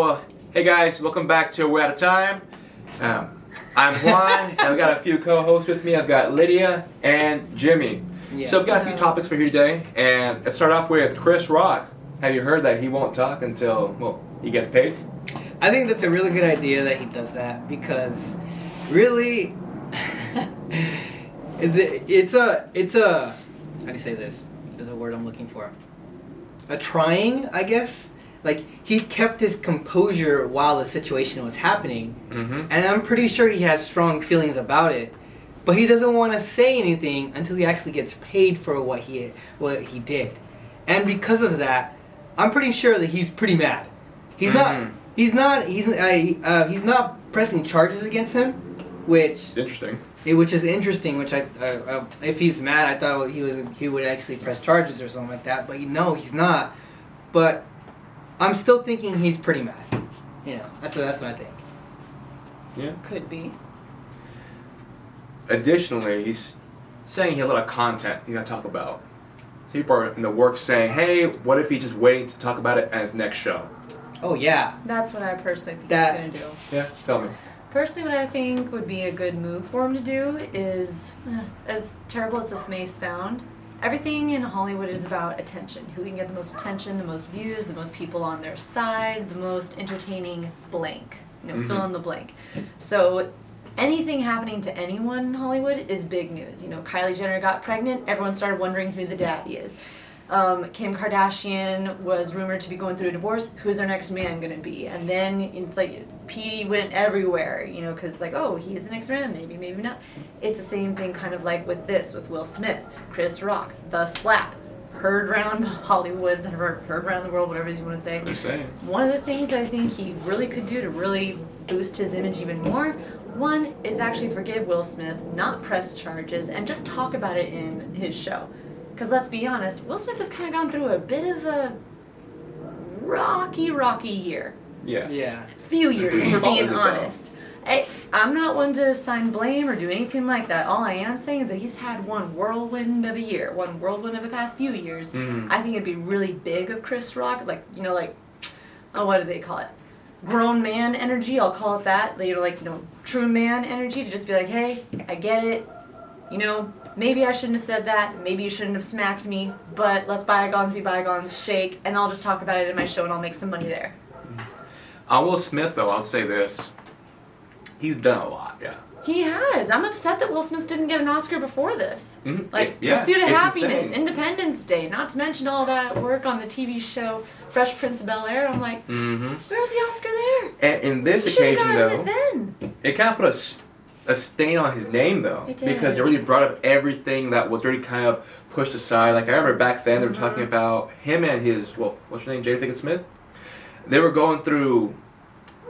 Well, hey guys, welcome back to We're Out of Time. I'm Juan, and I've got a few co-hosts with me. I've got Lydia and Jimmy. Yeah. So I've got a few topics for you today, and let's start off with Chris Rock. Have you heard that he won't talk until, well, he gets paid? I think that's a really good idea that he does that because really it's a how do you say this? There's a word I'm looking for. A trying, I guess. Like he kept his composure while the situation was happening, and I'm pretty sure he has strong feelings about it, but he doesn't want to say anything until he actually gets paid for what he did, and because of that, I'm pretty sure that he's pretty mad. He's not pressing charges against him, which It's interesting. Which is interesting. Which if he's mad, I thought he would actually press charges or something like that. But no, he's not. But I'm still thinking he's pretty mad. You know, that's what I think. Yeah. Could be. Additionally, he's saying he has a lot of content he's gonna talk about. So people are in the works saying, hey, what if he's just waiting to talk about it at his next show? Oh yeah. That's what I personally think That- he's going to do. Yeah, tell me. Personally, what I think would be a good move for him to do is, as terrible as this may sound, everything in Hollywood is about attention. Who can get the most attention, the most views, the most people on their side, the most entertaining blank. Fill in the blank. So anything happening to anyone in Hollywood is big news. Kylie Jenner got pregnant, everyone started wondering who the daddy is. Kim Kardashian was rumored to be going through a divorce. Who's their next man going to be? And then it's like P went everywhere, because oh, he's the next man, maybe not. It's the same thing kind of like with Will Smith, Chris Rock, The Slap, heard around Hollywood, heard around the world, whatever you want to say. They're saying. One of the things I think he really could do to really boost his image even more, one is actually forgive Will Smith, not press charges, and just talk about it in his show. Because let's be honest, Will Smith has kind of gone through a bit of a rocky year. Yeah. Yeah. Few years, if we're Fault being is it, though? honest. I'm not one to assign blame or do anything like that. All I am saying is that he's had one whirlwind of a year, one whirlwind of the past few years. I think it'd be really big of Chris Rock, what do they call it? Grown man energy, I'll call it that. True man energy to just be like, hey, I get it. Maybe I shouldn't have said that. Maybe you shouldn't have smacked me. But let's bygones be bygones. Shake, and I'll just talk about it in my show, and I'll make some money there. On Will Smith, though, I'll say this. He's done a lot, yeah. He has. I'm upset that Will Smith didn't get an Oscar before this. Yeah, Pursuit of it's Happiness, insane. Independence Day, not to mention all that work on the TV show Fresh Prince of Bel-Air. I'm like, where was the Oscar there? And in this He should have occasion, gotten though, it then. it kind of put a stain on his name, though. It did. Because it really brought up everything that was already kind of pushed aside. Like, I remember back then they were talking about him and his, what's her name, Jada Pinkett Smith? They were going through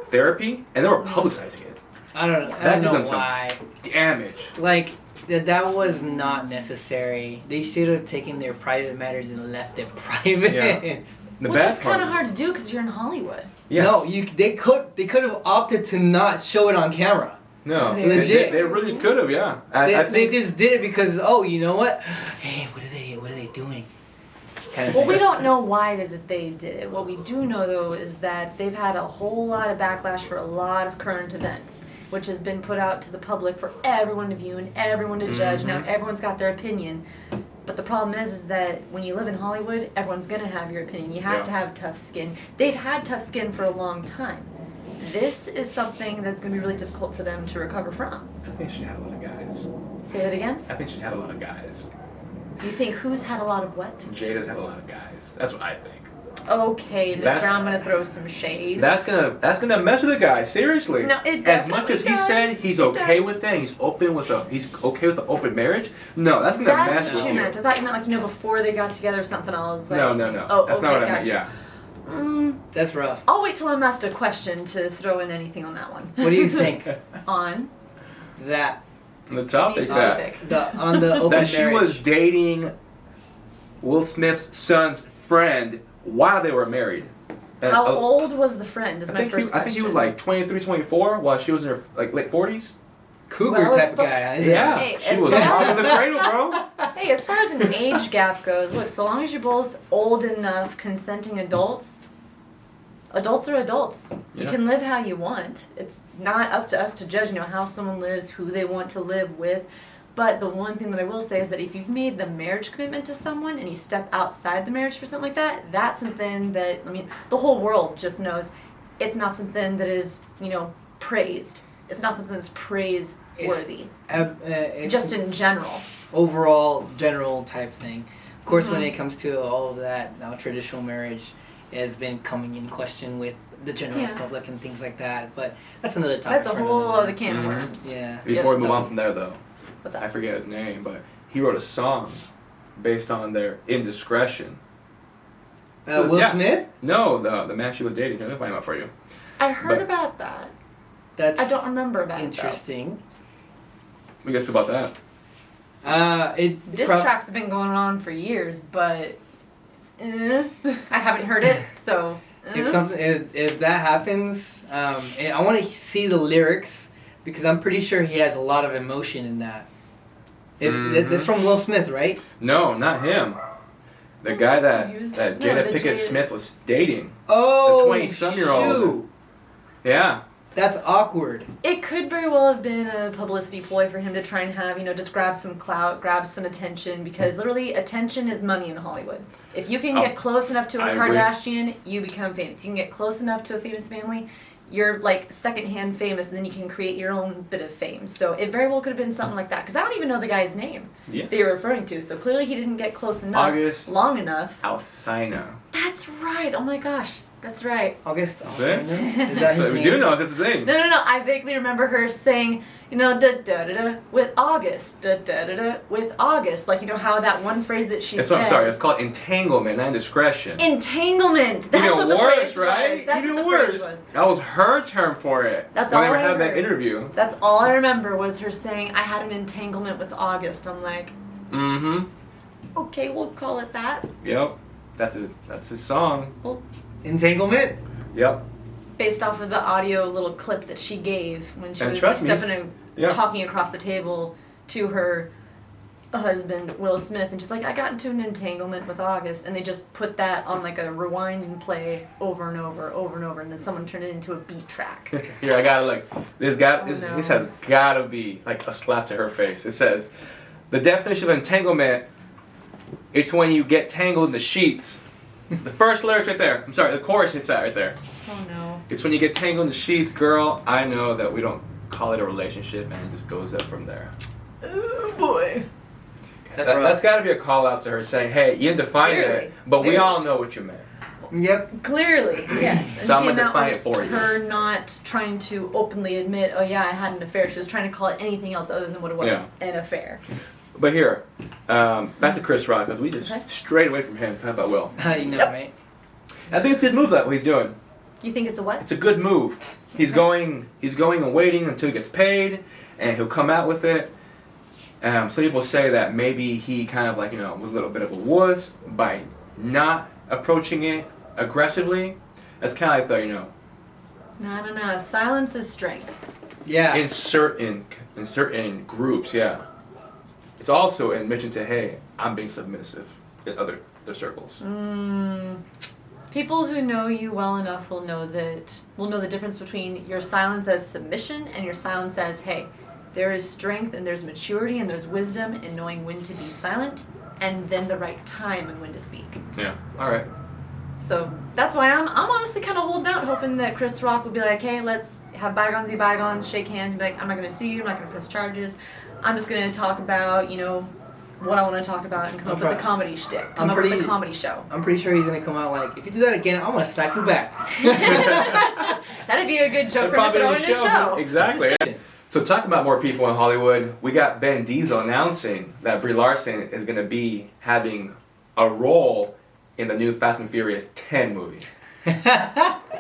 therapy, and they were publicizing it. I don't That did know them some why. damage. Like that was not necessary. They should have taken their private matters and left it private. Yeah. The Which bad is part kind of hard to do because you're in Hollywood. Yeah. No, they could have opted to not show it on camera. No. Legit. They really could have, yeah. I They think just did it because you know what? Hey, what are they doing? Kind of Well, thing. we don't know why it is that they did it. What we do know, though, is that they've had a whole lot of backlash for a lot of current events, which has been put out to the public for everyone to view and everyone to judge. Now everyone's got their opinion. But the problem is that when you live in Hollywood, everyone's going to have your opinion. You have to have tough skin. They've had tough skin for a long time. This is something that's going to be really difficult for them to recover from. I think she had a lot of guys. Say that again? I think she's had a lot of guys. You think who's had a lot of what? Jada's had a lot of guys. That's what I think. Okay, mister, That's- I'm going to throw some shade. That's gonna mess with the guy, seriously. No, it As much definitely as he does. said he's It okay does. with things, he's okay with the open marriage. No, that's gonna That's mess what with you you. meant. I thought you meant before they got together or something. I was like, No. Oh, That's okay, not what I meant. gotcha. Yeah. That's rough. I'll wait till I'm asked a question to throw in anything on that one. What do you think? On that The be topic that specific. on the open that she marriage. was dating Will Smith's son's friend while they were married. And, How old was the friend? Is I my think, first I think he was question. like 23, 24 while she was in her late 40s. cougar Well, type it's of fu- guy. Yeah, Hey, she as was far hot as- in the cradle, bro. Hey, as far as an age gap goes, look, so long as you're both old enough, consenting adults, adults are adults. You Yeah. can live how you want. It's not up to us to judge, how someone lives, who they want to live with. But the one thing that I will say is that if you've made the marriage commitment to someone and you step outside the marriage for something like that, that's something that, the whole world just knows it's not something that is, praised. It's not something that's praiseworthy. It's Just in general. overall general type thing. Of course, when Mhm. it comes to all of that, now traditional marriage has been coming in question with the general Yeah. public and things like that. But that's another topic. That's a for whole another other day. can of Mhm. worms. Yeah. Before we So- move on from there, though, What's I that? forget his name, but he wrote a song based on their indiscretion. Will Yeah. Smith. No, the man she was dating. Let me find out for you. I heard But- about that. That's I don't remember about interesting. What do you guys feel about that? It Diss tracks have been going on for years, but I haven't heard it, so. if that happens, and I want to see the lyrics because I'm pretty sure he has a lot of emotion in that. If Mhm. that's from Will Smith, right? No, not him. The guy that He was- that no, Jada the Pickett Jada- Smith was dating. Oh, 20-some-year-old. shoot. Yeah. That's awkward. It could very well have been a publicity ploy for him to try and have, just grab some clout, grab some attention, because literally attention is money in Hollywood. If you can Oh, get close enough to a I agree. Kardashian, you become famous. You can get close enough to a famous family, you're like secondhand famous, and then you can create your own bit of fame. So it very well could have been something like that, because I don't even know the guy's name Yeah. they were referring to. So clearly he didn't get close enough, August long enough. Alsina. That's right. Oh my gosh, that's right. August. That's it? Is that his So we name? do know that's the thing. No. I vaguely remember her saying, da da da da with August, da da da da with August. Like, how that one phrase that she It's said. I'm sorry. It's called entanglement, not indiscretion. Entanglement. That's Even what the worse, phrase right? was. That's Even what the worse. phrase was. That was her term for it. That's when they all were I having that heard. interview. That's all I remember was her saying, I had an entanglement with August. I'm like, Mm-hmm. okay, we'll call it that. Yep. That's his song. Entanglement. Yep. Based off of the audio little clip that she gave when she And was trust me, yeah. talking across the table to her husband Will Smith, and just like, I got into an entanglement with August, and they just put that on like a rewind and play over and over, and then someone turned it into a beat track. Here, I gotta look. This no. has gotta be like a slap to her face. It says, the definition of entanglement, it's when you get tangled in the sheets. The first lyrics right there. I'm sorry, the chorus is that right there. Oh no. It's when you get tangled in the sheets, girl. I know that we don't call it a relationship, and it just goes up from there. Oh boy. That's got to be a call out to her saying, hey, you didn't define Clearly. it, but we Clearly. all know what you meant. Yep. Clearly, yes. And So I'm see, gonna and that define it was for you. her not trying to openly admit, oh yeah, I had an affair. She was trying to call it anything else other than what it was, Yeah. an affair. But here, back to Chris Rock, because we just Okay. strayed away from him. Talk about Will. You know, Yep. right? I think it's a good move that what he's doing. You think it's a what? It's a good move. He's going and waiting until he gets paid, and he'll come out with it. Some people say that maybe he kind of was a little bit of a wuss by not approaching it aggressively. That's kind of like No. Silence is strength. Yeah. in certain groups, yeah. It's also an admission to, hey, I'm being submissive in other circles. People who know you well enough will know the difference between your silence as submission and your silence as, hey, there is strength and there's maturity and there's wisdom in knowing when to be silent and then the right time and when to speak. Yeah. All right. So that's why I'm honestly kind of holding out, hoping that Chris Rock will be like, hey, let's have bygones be bygones, shake hands, and be like, I'm not going to sue you, I'm not going to press charges. I'm just going to talk about, what I want to talk about and come up with the comedy shtick, come up with the comedy show. I'm pretty sure he's gonna come out like, if you do that again, I'm gonna slap you back. That'd be a good joke for him to throw in the show. Exactly. So talking about more people in Hollywood, we got Ben Diesel announcing that Brie Larson is going to be having a role in the new Fast and Furious 10 movie.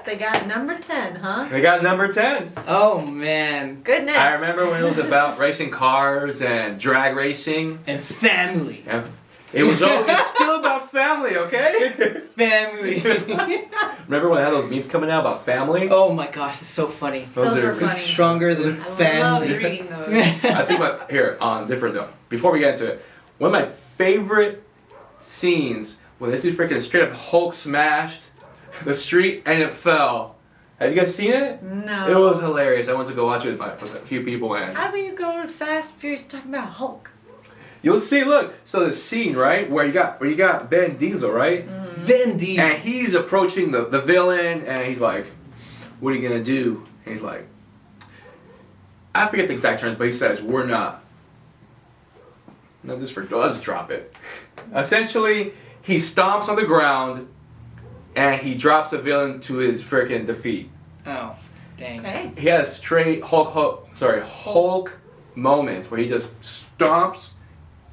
They got number 10, huh? They got number 10. Oh man. Goodness. I remember when it was about racing cars and drag racing. And family. And it was it's still about family, okay? Family. Remember when I had those memes coming out about family? Oh my gosh, it's so funny. Those are It's funny. stronger than I family. love reading those. I think about, here, on different note, before we get into it, one of my favorite scenes when this dude freaking straight up Hulk smashed the street and it fell. Have you guys seen it? No. It was hilarious. I went to go watch it with a few people, and How do you go Fast and Furious talking about Hulk? you'll see. Look, so the scene right where you got Ben Diesel, right? Vin Diesel. And he's approaching the villain, and he's like, "What are you gonna do?" And he's like, I forget the exact terms, but he says, "We're not." No, I'll just drop it. Essentially, he stomps on the ground, and he drops the villain to his freaking defeat. Oh, dang. Okay. He had a straight Hulk moment where he just stomps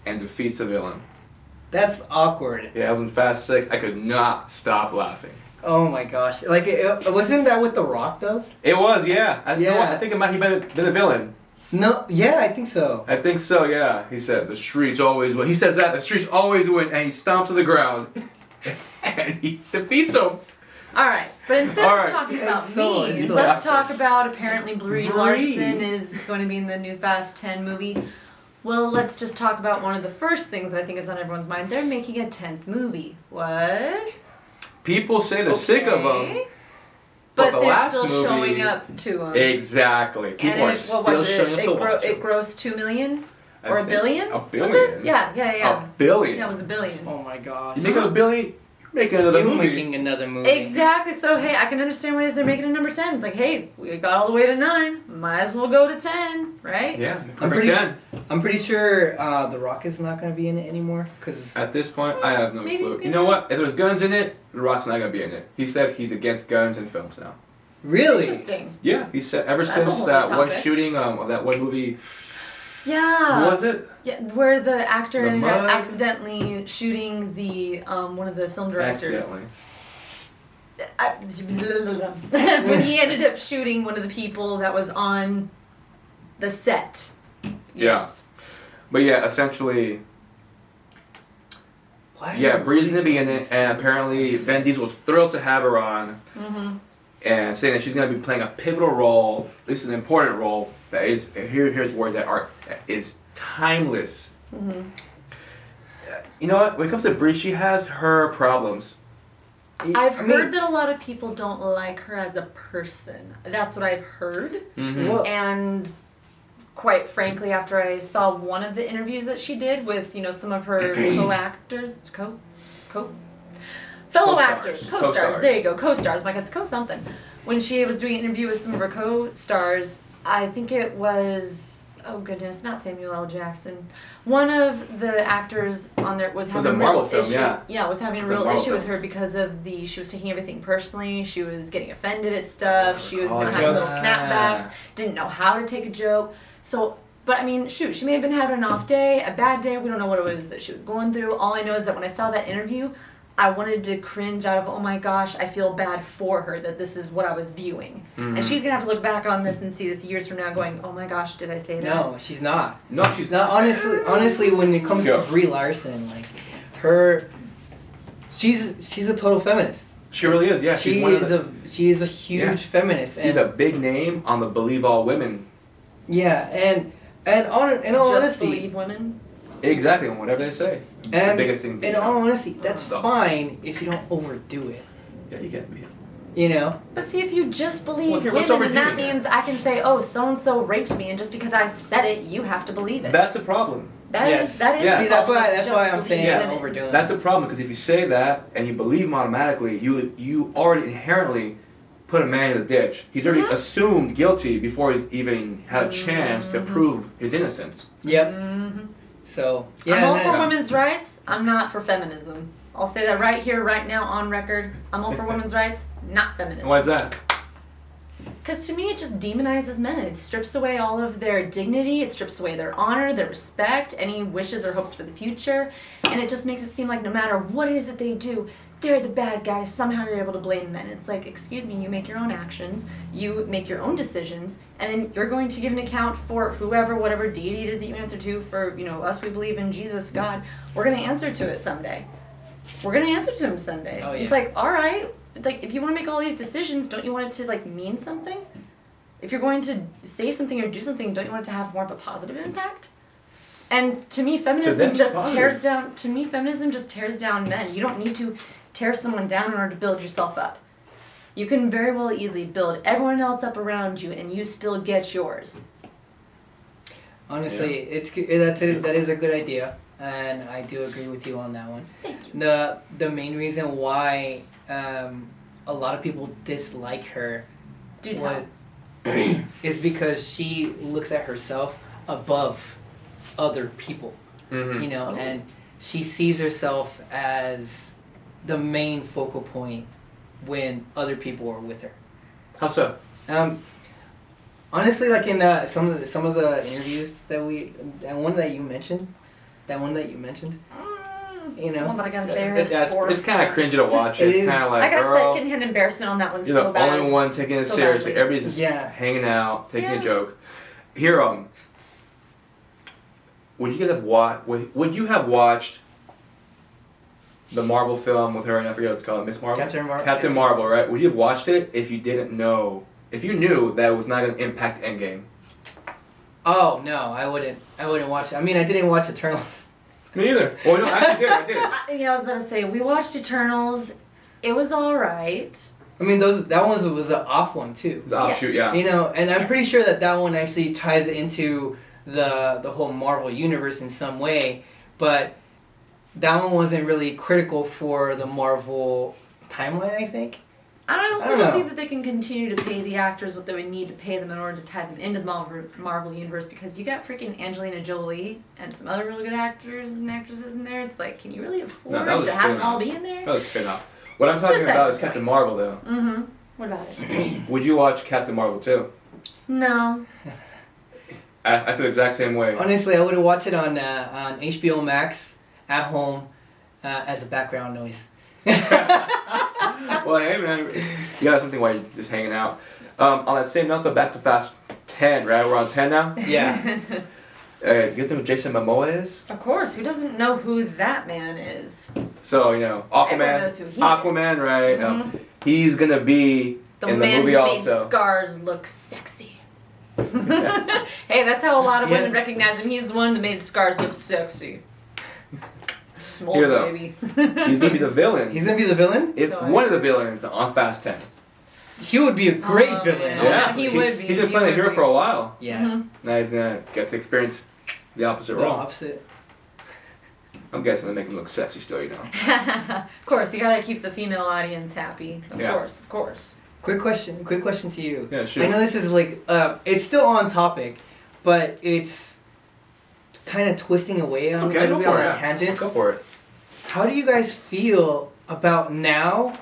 and defeats a villain. That's awkward. Yeah, I was in Fast 6. I could not stop laughing. Oh my gosh. Like, wasn't that with The Rock though? It was, yeah. You know what? Yeah. I think it might have been a villain. No, yeah, I think so. I think so, yeah. He said, "The streets always win." He says that, "The streets always win," and he stomps on the ground. And he defeats him. Alright, but instead All of right. talking about It's so- memes, it's let's so- talk about apparently Brie Brie. Larson is going to be in the new Fast 10 movie. Well, let's just talk about one of the first things that I think is on everyone's mind. They're making a 10th movie. What? People say they're sick of him. Okay. But But the they're last still movie- showing up to them. Exactly. People And are what still was showing it? up to watch It him. grossed 2 million? I Or a think- billion? A Was billion? it? Yeah. A billion? Yeah, it was a billion. Oh my gosh. You making a billion? You're making another You movie. making another movie. Exactly. So hey, I can understand why they're making it number 10. It's like, hey, we got all the way to 9. Might as well go to 10, right? Yeah, I'm perfect pretty 10. I'm pretty sure The Rock is not going to be in it anymore. Cause At this point, I have no Maybe- clue. maybe You know what? If there's guns in it, The Rock's not gonna be in it. He says he's against guns in films now. really? Interesting. Yeah, he said ever That's a since whole that new one topic. shooting of that one movie. Yeah. What was it? Yeah, where the actor The ended up Mug? accidentally shooting the one of the film directors. Accidentally. When he ended up shooting one of the people that was on the set. Yeah. Yes. But yeah, essentially, Why are yeah, they Bree's gonna moving be in guns? it, and apparently Vin Diesel was thrilled to have her on, Mm-hmm. and saying that she's gonna be playing a pivotal role, at least an important role that is here's words that is timeless. Mm-hmm. You know what? When it comes to Bree, she has her problems. I've I mean, heard that a lot of people don't like her as a person. That's what I've heard. Mm-hmm. Well, And quite frankly, after I saw one of the interviews that she did with, some of her co-actors, fellow Co-stars. actors, co-stars, Co-stars. there you go, co-stars, like it's co-something. When she was doing an interview with some of her co-stars, I think it was, oh goodness, not Samuel L. Jackson. One of the actors on there was was having a a Marvel real film, issue. yeah. Was having a It was real Marvel issue with her films. because of she was taking everything personally. She was getting offended at stuff. She was Oh, having little jokes. snapbacks. Didn't know how to take a joke. So, but I mean, shoot, she may have been having an off day, a bad day. We don't know what it was that she was going through. All I know is that when I saw that interview, I wanted to cringe out of, oh my gosh, I feel bad for her that this is what I was viewing. And she's going to have to look back on this and see this years from now going, oh my gosh, did I say that? no, she's not. No, she's No, honestly, when it comes Go. to Brie Larson, like she's a total feminist. She really is. Yeah, she one of is the- she is a huge Yeah. feminist, and She's a big name on the Believe All Women. yeah, and in all Just honesty, believe women. Exactly, and whatever they say. It's the and biggest thing. in all honesty, that's So- fine if you don't overdo it. Yeah, you get me. You know, But see, if you just believe Well, here, what's women, then that overdoing it? means I can say, oh, so-and-so raped me, and just because I said it, you have to believe it. That's a problem. That yes. is that is. Yeah. See, that's why just I'm believe saying Yeah. women. overdoing. That's a problem because if you say that and you believe him automatically, you already inherently put a man in the ditch. He's already Mhm. assumed guilty before he's even had a chance to Mhm. prove his innocence. Yep. Mhm. So yeah, I'm all and for then- women's rights. I'm not for feminism. I'll say that right here, right now, on record. I'm all for women's rights, not feminism. Why is that? Because to me, it just demonizes men. It strips away all of their dignity. It strips away their honor, their respect, any wishes or hopes for the future. And it just makes it seem like no matter what it is that they do, they're the bad guys. Somehow you're able to blame men. It's like, excuse me, you make your own actions, you make your own decisions, and then you're going to give an account for whoever, whatever deity it is that you answer to. For, us, we believe in Jesus, God. We're going to answer to it someday. We're going to answer to him someday. Oh, yeah. It's like, all right. It's like, if you want to make all these decisions, don't you want it to, like, mean something? If you're going to say something or do something, don't you want it to have more of a positive impact? And to me, feminism them, just positive. tears down men. You don't need to tear someone down in order to build yourself up. you can very well easily build everyone else up around you and you still get yours. Honestly, that is a good idea, and I do agree with you on that one. Thank you. The main reason why a lot of people dislike her Do tell. is because she looks at herself above other people, Mm-hmm. you know, and she sees herself as the main focal point when other people are with her. How so? Honestly, like in some of the interviews that one that you mentioned, you The one know, that I got embarrassed for. It's kind of cringy to watch. It It's is. kind of like, I got girl, secondhand embarrassment on that one you're so the bad. only one taking it So seriously. badly. Everybody's just Yeah. hanging out, taking Yeah. a joke. Here, would you have watched the Marvel film with her, and I forget what it's called, Miss Marvel? Captain Marvel, right? Would you have watched it if you knew that it was not going to impact Endgame? Oh no, I wouldn't watch it. I mean, I didn't watch Eternals. Me either. Well, no, I actually did. I did. I was about to say, we watched Eternals. It was alright. I mean, that one was an off one too. The offshoot, yeah. You know, and I'm Yes. pretty sure that one actually ties into the whole Marvel universe in some way, but that one wasn't really critical for the Marvel timeline, I think. I also don't don't know. think that they can continue to pay the actors what they would need to pay them in order to tie them into the Marvel universe, because you got freaking Angelina Jolie and some other really good actors and actresses in there. It's like, can you really afford No, that was to have them spin-off. all be in there? That was a spin-off. What I'm talking That's about is second Captain point. Marvel, though. Mm-hmm. What about it? Would you watch Captain Marvel too? No. I feel the exact same way. Honestly, I would have watched it on HBO Max at home as a background noise. Well, hey man, you got something while you're just hanging out. On that same note, though, back to Fast 10, right? We're on 10 now. Yeah. You know who Jason Momoa is? Of course, who doesn't know who that man is? So, Everyone Aquaman. knows who he is. Aquaman, right? Mhm. He's gonna be The in the man movie who also. made scars look sexy. Hey, that's how a lot of Yes. women recognize him. He's the one that made scars look sexy. Small Here, though. baby. He's gonna be the villain. He's gonna be the villain? So One of the villains on Fast 10. He would be a great Oh, villain. yeah. Yeah, honestly. he would be. He's been He playing a would hero be. for a while. Yeah. Mhm. Now he's gonna get to experience the opposite The role. opposite. I'm guessing they make him look sexy still, Of course, you gotta keep the female audience happy. Of Yeah. course, of course. Quick question to you. Yeah, sure. I know this is like, it's still on topic, but it's kind of twisting away on, Okay, go on for a it. tangent. Go for it. How do you guys feel about now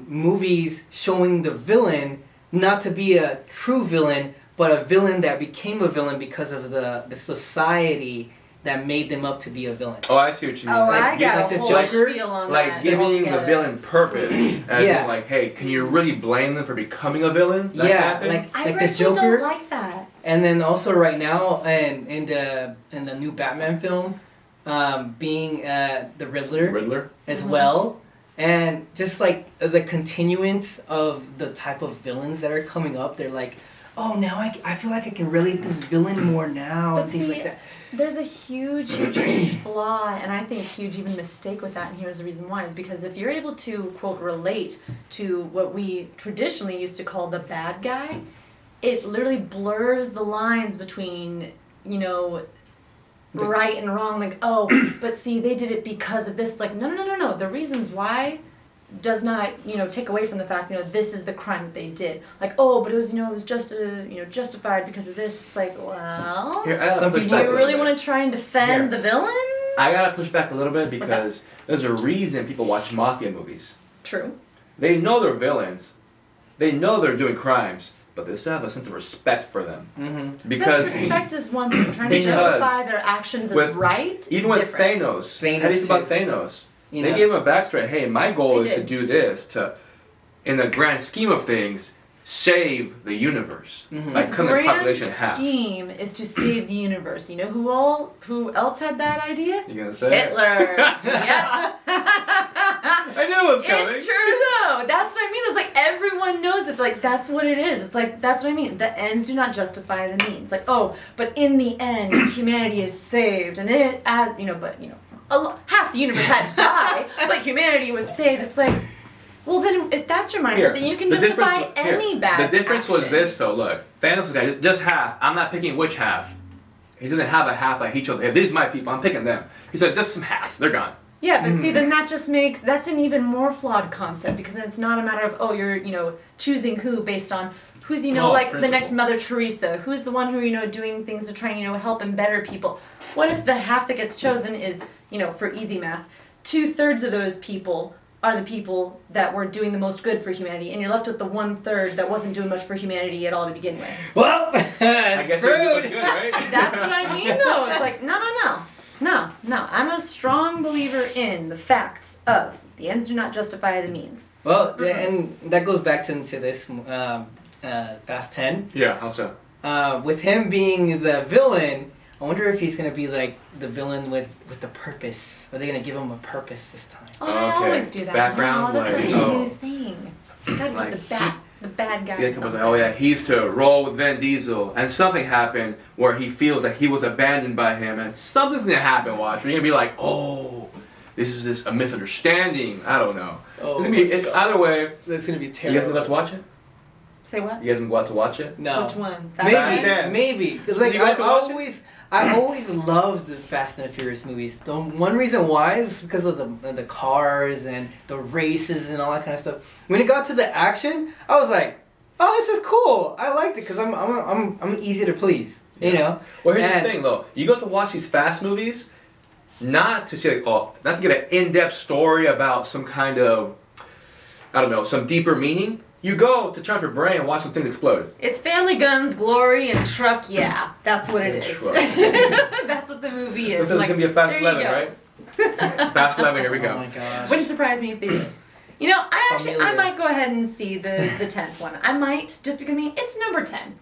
movies showing the villain not to be a true villain, but a villain that became a villain because of the society that made them up to be a villain? Oh, I see what you mean. Oh, Like, I got like a the whole Joker, spiel on Like that. giving the altogether. villain purpose, as Yeah. in like, hey, can you really blame them for becoming a villain? That Yeah, kind of thing? I like the personally Joker. don't like that. And then also right now, and in the new Batman film, being the Riddler Riddler. as Mhm. well, and just like the continuance of the type of villains that are coming up, they're like, oh, now I feel like I can relate this villain more now, But and things see, like that. There's a huge, huge, huge flaw, and I think a huge even mistake with that, and here's the reason why, is because if you're able to, quote, relate to what we traditionally used to call the bad guy, it literally blurs the lines between, right and wrong, like, oh, but see, they did it because of this. Like, no. The reasons why does not, take away from the fact, this is the crime that they did. Like, oh, but it was, it was just, justified because of this. It's like, well, Here, I gotta Some push people- back do a you little really bit. want to try and defend Here. the villain? I gotta push back a little bit What's because there's a reason people watch mafia movies. True. They know they're villains. They know they're doing crimes, but they still have a sense of respect for them. Mm-hmm. Because Self-respect is one thing. Trying to Because justify their actions as with- right even is with different. Thanos, Thanos how do you feel about too. Thanos? You They know, gave him a backstory. Hey, my goal They is to did. do this to, in the grand scheme of things, save the universe. Mhm. Like His cut the grand population in half. scheme is to save the universe. You know who else had that idea? You gonna say it? Hitler. Yep. I knew it was coming. It's true though. That's what I mean. It's like everyone knows it. Like that's what it is. It's like that's what I mean. The ends do not justify the means. Like but in the end, humanity is saved, and half the universe had to die, but humanity was saved. It's like, Well, then if that's your mindset, Here, then you can the justify difference- here, any bad The difference was action. this, though. Look, Thanos guy just half. I'm not picking which half. He doesn't have a half like he chose. Hey, these are my people. I'm picking them. He said just some half. They're gone. Yeah, but see, then that just makes that's an even more flawed concept because then it's not a matter of you're choosing who based on who's like the next principle. Mother Teresa, who's the one who doing things to try and help and better people. What if the half that gets chosen is for easy math, 2/3 of those people are the people that were doing the most good for humanity, and you're left with the 1/3 that wasn't doing much for humanity at all to begin with. Well, I guess you're doing screwed. good, right? That's what I mean, though. It's like, no. I'm a strong believer in the facts of the ends do not justify the means. Well, and that goes back to this Fast 10. Yeah, how so? With him being the villain, I wonder if he's gonna be like the villain with the purpose. Are they gonna give him a purpose this time? Oh, they Okay. always do that. Background, now. That's like, a new oh. thing. You gotta Like, give the bad guy Yeah, was something. like, oh yeah, he used to roll with Vin Diesel, and something happened where he feels like he was abandoned by him, and something's gonna happen. Watch, you're gonna be like, oh, this is a misunderstanding. I don't know. Oh, It's gonna be, either way, that's gonna be you guys terrible. gonna go out to watch it? Say what? You guys gonna go out to watch it? No. Which one? Maybe, Fast 10. maybe. Because like You got to watch it? I always loved the Fast and the Furious movies. The one reason why is because of the cars and the races and all that kind of stuff. When it got to the action, I was like, oh, this is cool. I liked it because I'm easy to please. You know. Well, here's And- the thing, though. You go to watch these fast movies, not to see not to get an in-depth story about some kind of, I don't know, some deeper meaning. You go to turn off your brain and watch some things explode. It's family, guns, glory, and truck. Yeah, that's what it And is. truck. That's what the movie is. This is gonna be a Fast there you 11, go. right? Fast 11, here we go. Oh my gosh. Wouldn't surprise me if they did. I Familiar. might go ahead and see the 10th one. I might, just because it's number 10.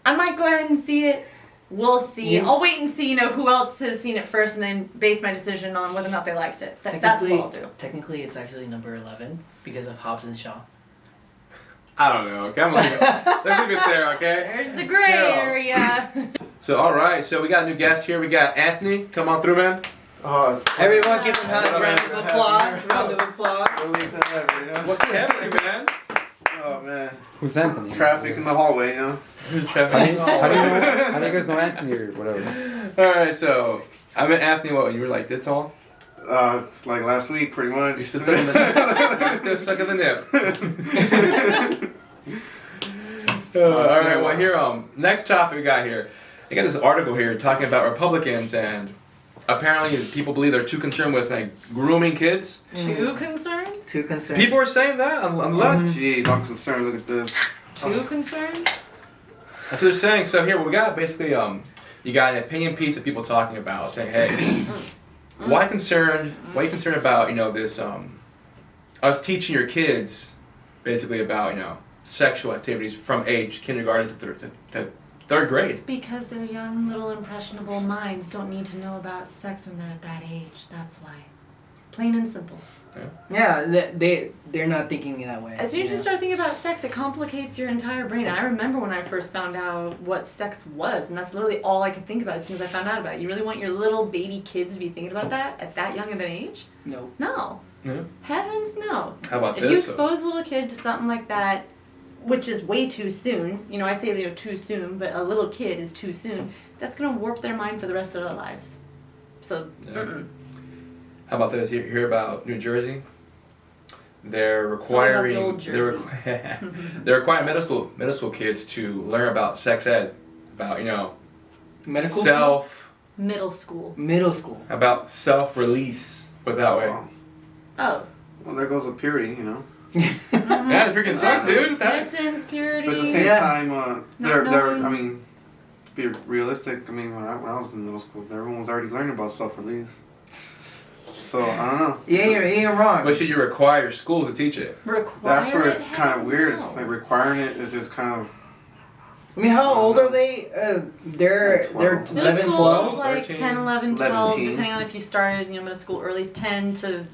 I might go ahead and see it. We'll see. You- I'll wait and see, who else has seen it first and then base my decision on whether or not they liked it. That's what I'll do. Technically, it's actually number 11 because of Hobbs and Shaw. I don't know. Okay, let's leave it there. Okay. There's the gray Yeah. area. So all right. So we got a new guest here. We got Anthony. Come on through, man. Oh, Everyone give him a Hello, round of man. applause. Round of applause. Delete that ever, you know? What's happening, man? Oh man, Who's Anthony? traffic in the hallway, you know? Who's How do Trevor? you, how do you guys know Anthony or whatever? All right. So I met Anthony. What? You were like this tall? It's like last week, pretty much. You're still stuck in the, you're still stuck in the nip. All right. Well, here. Next topic we got here. I got this article here talking about Republicans, and apparently people believe they're too concerned with like grooming kids. Too concerned? Too concerned. People are saying that on the left. Jeez, I'm concerned. Look at this. Too concerned? That's what they're saying. So here we got basically you got an opinion piece of people talking about saying, hey, why are you concerned about this us teaching your kids basically about sexual activities from age kindergarten to third grade? Because their young, little, impressionable minds don't need to know about sex when they're at that age. That's why. Plain and simple. Yeah, they're not thinking that way. As soon as you Yeah. start thinking about sex, it complicates your entire brain. I remember when I first found out what sex was, and that's literally all I could think about as soon as I found out about it. You really want your little baby kids to be thinking about that at that young of an age? No. No. Yeah. Heavens no. How about If this? you though? expose a little kid to something like that, which is way too soon, I say too soon, but a little kid is too soon, that's going to warp their mind for the rest of their lives. So, Yeah. How about this? You hear about New Jersey? They're requiring Tell me about the old they're requiring middle school kids to learn about sex ed, about Medical middle school. Middle school. about self-release. Put it that way. Wow. Oh. Well, there goes with purity, you know? Yeah, it freaking sucks, dude. Innocence, purity. But at the same Yeah. time, Not knowing. I mean, to be realistic, I mean, when I was in middle school, everyone was already learning about self-release. So, I don't know. You ain't wrong. But should you require your schools to teach it? Require That's where it's it, kind of heavens weird. no. Like, requiring it is just kind of... I mean, how old are they? They're Like 12. Middle 11, school 12. is like 13, 10, 11, 12, 13. depending on if you started, middle school early, 10 to,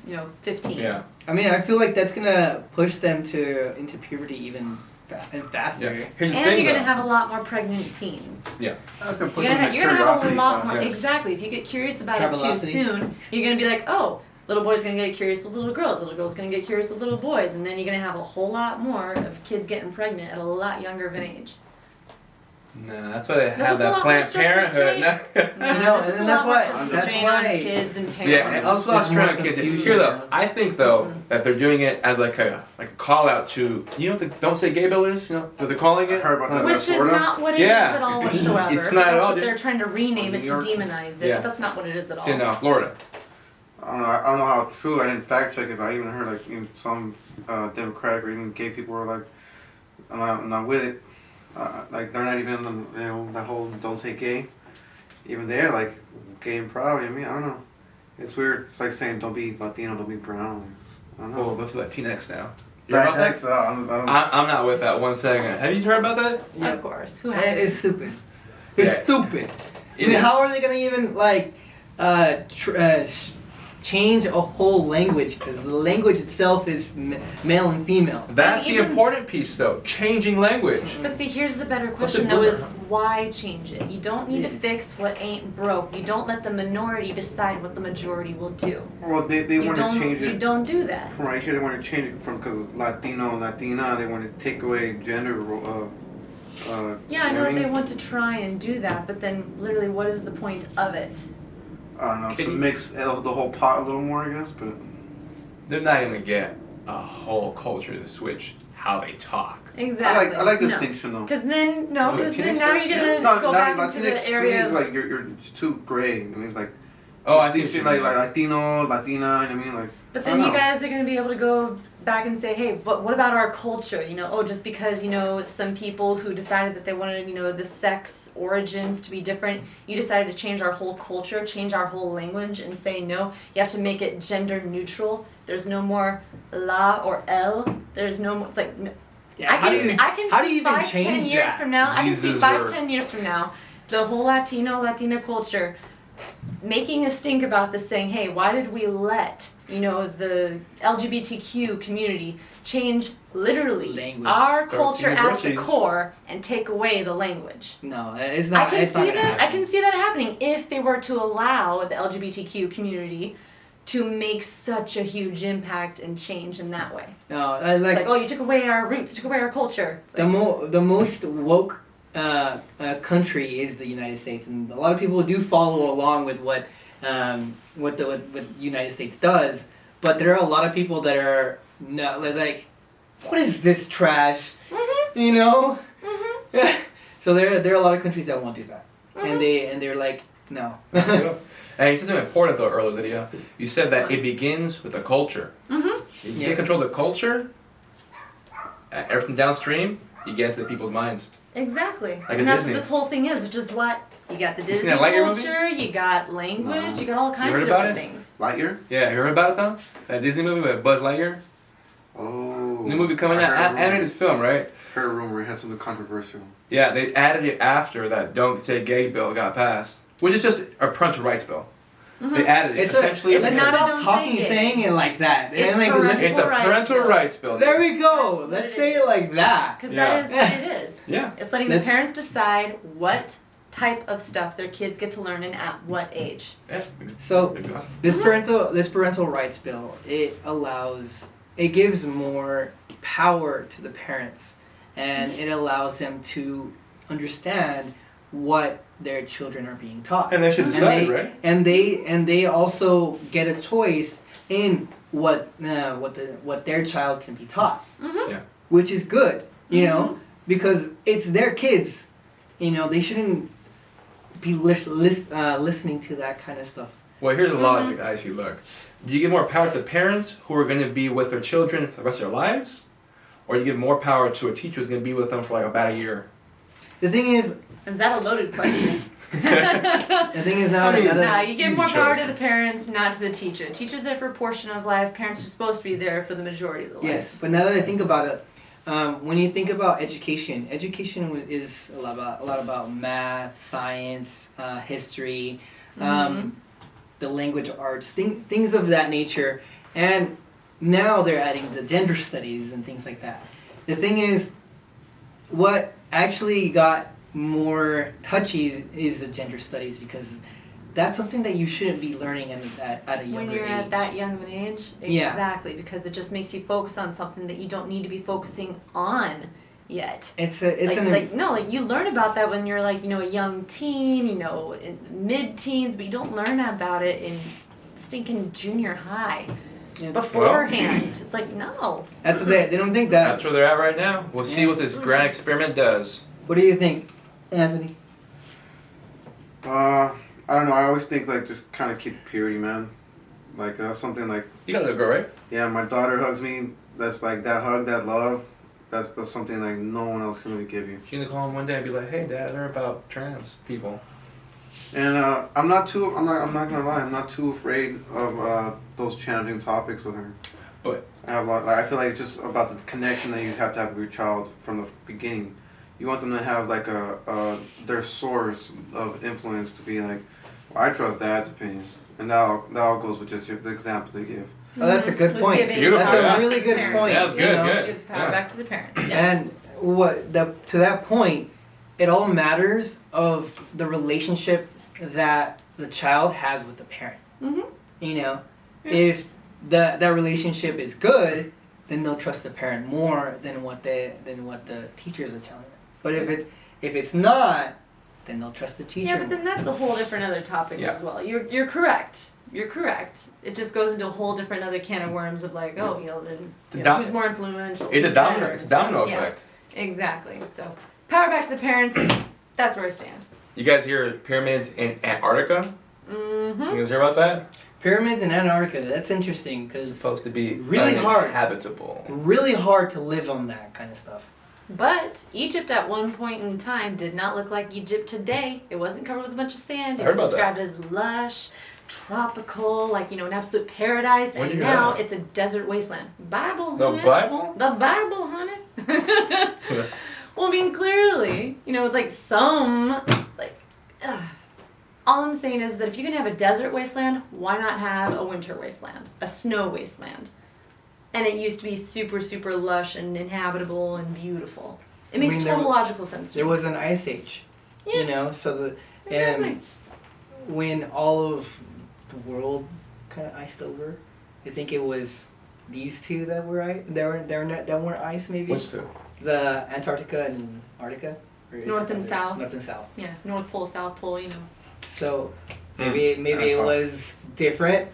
15. Yeah. I mean, I feel like that's gonna push them into puberty even faster. Yeah. Here's the And thing, you're going to though. have a lot more pregnant teens. That's gonna push You're gonna them to have a curiosity lot more. yeah. Exactly. If you get curious about it too Travelocity. soon, you're gonna be like, oh, little boys are gonna get curious with little girls gonna get curious with little boys, and then you're gonna have a whole lot more of kids getting pregnant at a lot younger of an age. No, that's why they No, have it's a that lot Planned more stress Parenthood. know, It's and a that's lot more why- stress and that's strain why- on kids and Yeah, parents. it's also It's trying more to kids. confusion, Here though, you know? I think though that they're doing it as like a call out to what the Don't Say Gay bill is. You know what they're calling I it. heard about that. Which is Florida. not what it is Yeah. at all whatsoever. It's but not at that's all, what dude. they're trying to rename it New to York. demonize it. Yeah. But that's not what it is at all. It's in Florida. I don't know how true. I didn't fact check it, but I even heard like even some Democratic or even gay people were like, I'm not with it. Like they're not even that whole don't say gay. Even they're like gay and proud. I mean, I don't know. It's weird. It's like saying don't be Latino, don't be brown. I don't know. Oh, let's do Latinx now. You heard about that? That's, I'm I'm not with that. 1 second. Have you heard about that? Yeah. Of course. Who And hasn't? it's stupid. It's Yeah. stupid. It I mean, is. how are they gonna even like change a whole language? Because the language itself is male and female. That's the Even- important piece, though. Changing language. But see, here's the better What's question the though: is boomer? why change it? You don't need to Yeah. fix what ain't broke. You don't let the minority decide what the majority will do. well, they You want to don't. change You it don't do that. from right here. They want to change it from because Latino and Latina. They want to take away gender. Yeah, I you know what that they mean? want to try and do that, but then literally, what is the point of it? I don't know, Can to you- mix the whole pot a little more, I guess. But They're not gonna get a whole culture to switch how they talk. Exactly. I like No. distinction though. Because then, no, Oh, because Latinx then now stuff? you're gonna No, go back into Latinx the to me area is of. like you're it's too gray. I mean, like Oh, I see. What distinction, you mean. like Latino, Latina. You know what I mean, like. But I then don't you know. guys are going to be able to go back and say, hey, but what about our culture? You know, oh, just because, you know, some people who decided that they wanted, you know, the sex origins to be different, you decided to change our whole culture, change our whole language, and say, no, you have to make it gender neutral. There's no more la or el. There's no more, it's like, no. Yeah, I how can do you, see, I can how do see you even 5, 10 change years that? from now, I can see Jesus 5, or- 10 years from now, the whole Latina culture making a stink about this, saying, hey, why did we let, you know, the LGBTQ community change literally Language. our Start culture at the universities. core and take away the language? No, it's not. I can it's not see gonna that. I happen. can see that happening if they were to allow the LGBTQ community to make such a huge impact and change in that way. No, It's like like, oh, you took away our roots, you took away our culture. It's the like, the most woke country is the United States, and a lot of people do follow along with what the United States does. But there are a lot of people that are not like, what is this trash? Mhm, You know. mhm, So there are a lot of countries that won't do that, and they're like, no. And you said something important though earlier, Lydia. You said that it begins with the culture. mhm. If you Yeah. get control of the culture, everything downstream, you get into the people's minds. Exactly. Like and a that's Disney. what this whole thing is, which is what you got the You seen Disney that Lightyear movie? culture, you got language, No. you got all kinds heard of about different it? things. Lightyear. Yeah, you heard about it though? That Disney movie with Buzz Lightyear? Oh. New movie coming I out, heard a rumor. animated film, right? Heard a rumor it had something controversial. Yeah, they added it after that Don't Say Gay bill got passed, which is just a parental rights bill. Mhm. They added it. It's Essentially, a, It's let's not a stop don't say talking gay. saying it like that. It's And, like, parental it's a rights parental bill. rights bill. there we go. That's what Let's it say is. it like that. Because Yeah. that is what it is. Yeah. It's letting the That's- parents decide what type of stuff their kids get to learn and at what age. Yeah. So Exactly. this parental rights bill, it gives more power to the parents, and it allows them to understand what their children are being taught. And they should decide, they, right? And they also get a choice in what their child can be taught, Mm-hmm. Yeah. which is good, you know, because it's their kids. You know, they shouldn't be listening to that kind of stuff. Well, here's the logic I see. Look, do you give more power to the parents who are going to be with their children for the rest of their lives, or you give more power to a teacher who's going to be with them for like about a year? The thing is Is that a loaded question? now. I mean, Nah, you give Easy more power choice. to the parents, not to the teacher. Teacher's there for a portion of life. Parents are supposed to be there for the majority of the life. Yes, but now that I think about it, when you think about education is a lot about math, science, history, the language arts, things of that nature, and now they're adding the gender studies and things like that. The thing is, what actually got more touchy is the gender studies, because that's something that you shouldn't be learning at a younger When you're age. at that young of an age, Yeah. exactly, because it just makes you focus on something that you don't need to be focusing on yet. It's You learn about that when you're like, a young teen, in mid-teens, but you don't learn about it in stinking junior high. Yeah. Beforehand, it's like, no. That's what they don't think that. That's where they're at right now. We'll see what this grand experiment does. What do you think, Anthony? I don't know. I always think like just kind of keep the purity, man. Like something like, You got a little girl, right? yeah, my daughter hugs me. That's like that hug, that love. That's something like no one else can really give you. She's gonna call him one day and be like, "Hey, Dad, I learned about trans people." And I'm not gonna lie. I'm not too afraid of those challenging topics with her. But I have I feel like it's just about the connection that you have to have with your child from the beginning. You want them to have like their source of influence to be like, well, I trust Dad's opinion, and that all goes with just the example they give. Oh, that's a good point. Beautiful, That's yeah. a really good Parents. point. Yeah, that's good, good. It gives power Yeah. back to the parents. Yeah. And to that point, it all matters of the relationship that the child has with the parent. Mm-hmm. Yeah. If that relationship is good, then they'll trust the parent more than what the teachers are telling them. But if it's not, then they'll trust the teacher. Yeah, but then that's a whole different other topic Yeah. as well. You're correct. You're correct. It just goes into a whole different other can of worms of like, who's more influential? It's a who's domino. better It's a and stuff. domino Yeah, effect. exactly. So, power back to the parents. That's where I stand. You guys hear pyramids in Antarctica? Mm-hmm. You guys hear about that? Pyramids in Antarctica, that's interesting because It's supposed to be really hard. habitable. really hard to live on that kind of stuff. But Egypt at one point in time did not look like Egypt today. It wasn't covered with a bunch of sand. It I heard was about that. described as lush, tropical, like, an absolute paradise. Where'd And you hear now that? it's a desert wasteland. Bible, The honey. Bible? The Bible, honey. Well, I mean, clearly, it's like all I'm saying is that if you can have a desert wasteland, why not have a winter wasteland, a snow wasteland? And it used to be super, super lush and inhabitable and beautiful. It makes total logical sense to me. There was an ice age, Yeah. so Exactly. when all of the world kind of iced over, I think it was these two that were that weren't ice maybe. Which two? The Antarctica and Arctica. Or is North it and South. North and South. Yeah, North Pole, South Pole, So Hmm. maybe it was different.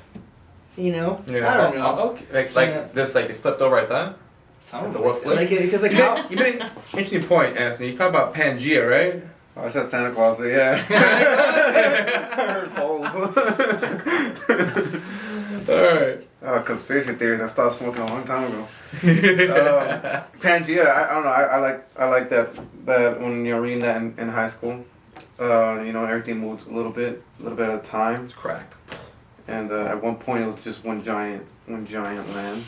I don't know. Okay. Yeah. Just like they flipped over like that? Something The what like flip? that. Because like You how know, you made an interesting point, Anthony. You talk about Pangea, right? Oh, I said Santa Claus, but yeah. I heard polls. Alright. Conspiracy theories. I stopped smoking a long time ago. Pangea. I don't know. I like that when you're reading that in high school. Everything moved a little bit at a time. It's cracked. And at one point it was just one giant land.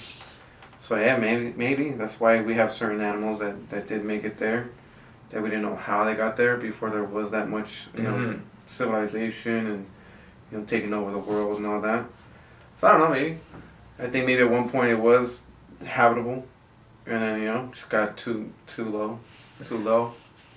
So yeah, maybe that's why we have certain animals that did make it there, that we didn't know how they got there before there was that much civilization and taking over the world and all that. So I don't know, maybe. I think maybe at one point it was habitable, and then just got too low.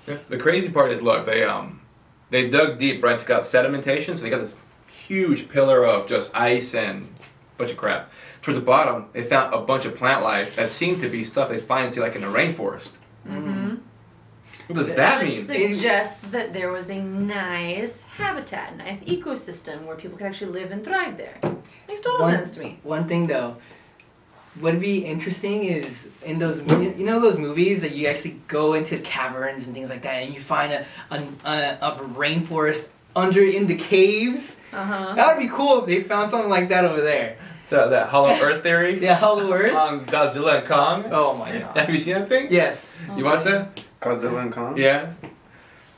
Yeah. The crazy part is, look, they dug deep, right? It's got sedimentation, so they got this huge pillar of just ice and a bunch of crap. Towards the bottom, they found a bunch of plant life that seemed to be stuff they find like in the rainforest. Mm-hmm. What does that Which mean? suggests that there was a nice habitat, nice ecosystem where people could actually live and thrive there. Makes total sense to me. One thing though, what'd be interesting is in those those movies that you actually go into caverns and things like that, and you find a rainforest in the caves. That would be cool if they found something like that over there. So that Hollow Earth theory Yeah, Hollow Earth. on Godzilla and Kong. Oh my god. Have you seen that thing? Yes. You watch that? Godzilla and Kong? Yeah.